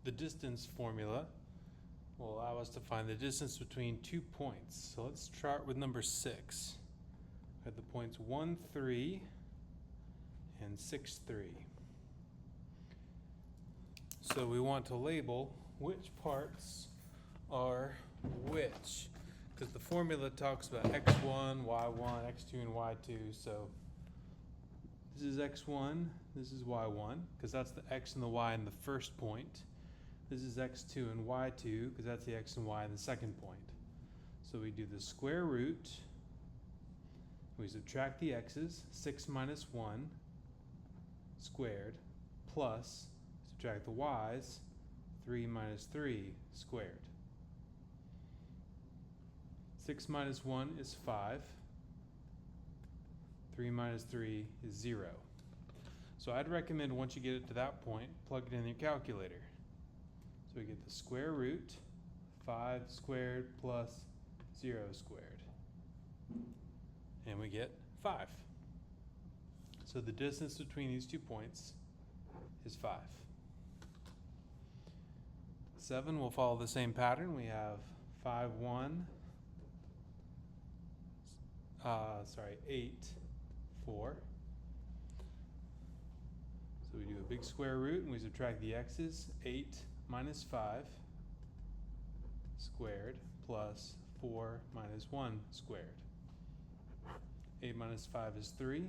the distance formula will allow us to find the distance between 2 points. So let's start with number 6. We have the points 1, 3, and 6, 3. So we want to label which parts are which, because the formula talks about x1, y1, x2, and y2. So this is x1, this is y1, because that's the x and the y in the first point. This is x2 and y2, because that's the x and y in the second point. So we do the square root, we subtract the x's, 6 minus 1 squared, plus subtract the y's, 3 minus 3 squared. 6 minus 1 is 5. 3 minus 3 is 0. So I'd recommend once you get it to that point, plug it in your calculator. So we get the square root, 5 squared plus 0 squared. And we get 5. So the distance between these 2 points is 5. 7 will follow the same pattern. We have 5, 1, 8, 4. So we do a big square root and we subtract the x's. 8 minus 5 squared plus 4 minus 1 squared. 8 minus 5 is 3.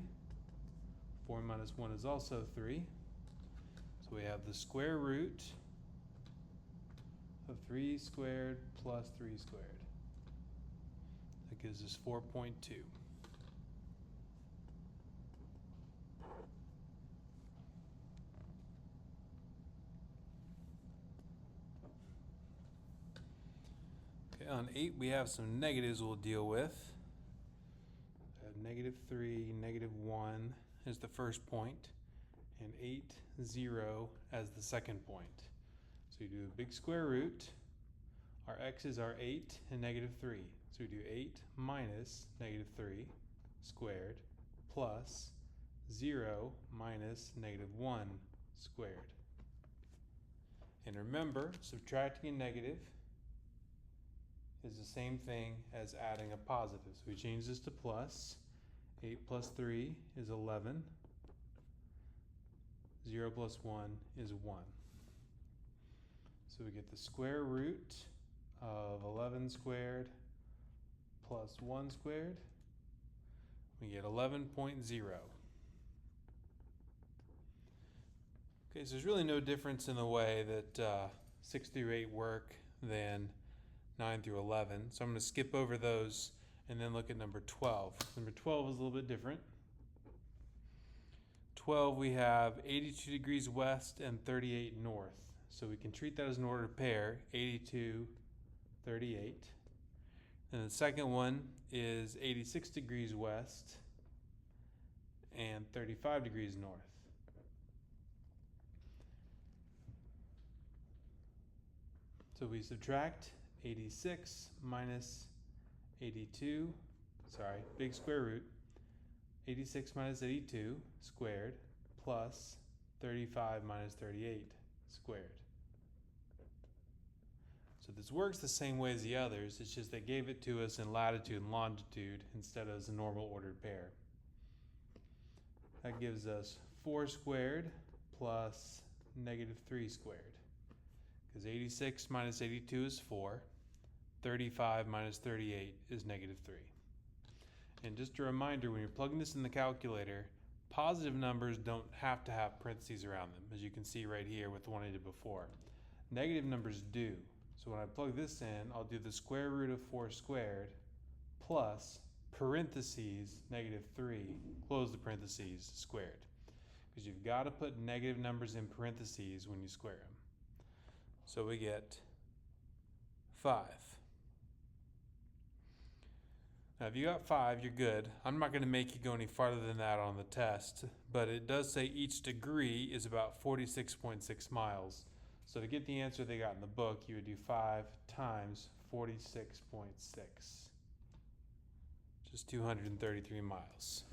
4 minus 1 is also 3. So we have the square root of 3 squared plus 3 squared. That gives us 4.2. Okay, on 8 we have some negatives we'll deal with. We have negative 3, negative 1 is the first point, and 8, 0 as the second point. So you do a big square root. Our x's are 8 and negative 3. So we do 8 minus negative 3 squared plus 0 minus negative 1 squared. And remember, subtracting a negative is the same thing as adding a positive. So we change this to plus. 8 plus 3 is 11. 0 plus 1 is 1. So we get the square root of 11 squared plus 1 squared. We get 11.0. Okay, so there's really no difference in the way that 6 through 8 work than 9 through 11. So I'm going to skip over those and then look at number 12. Number 12 is a little bit different. 12 we have 82 degrees west and 38 north. So we can treat that as an ordered pair, 82, 38. And the second one is 86 degrees west and 35 degrees north. So we subtract 86 minus 82, big square root, 86 minus 82 squared plus 35 minus 38 squared. So this works the same way as the others, it's just they gave it to us in latitude and longitude instead of as a normal ordered pair. That gives us 4 squared plus negative 3 squared. Because 86 minus 82 is 4. 35 minus 38 is negative 3. And just a reminder, when you're plugging this in the calculator, positive numbers don't have to have parentheses around them, as you can see right here with the one I did before. Negative numbers do. So when I plug this in, I'll do the square root of 4 squared plus parentheses negative 3, close the parentheses, squared. Because you've got to put negative numbers in parentheses when you square them. So we get 5. Now if you got 5, you're good. I'm not going to make you go any farther than that on the test, but it does say each degree is about 46.6 miles. So to get the answer they got in the book, you would do 5 times 46.6, which is 233 miles.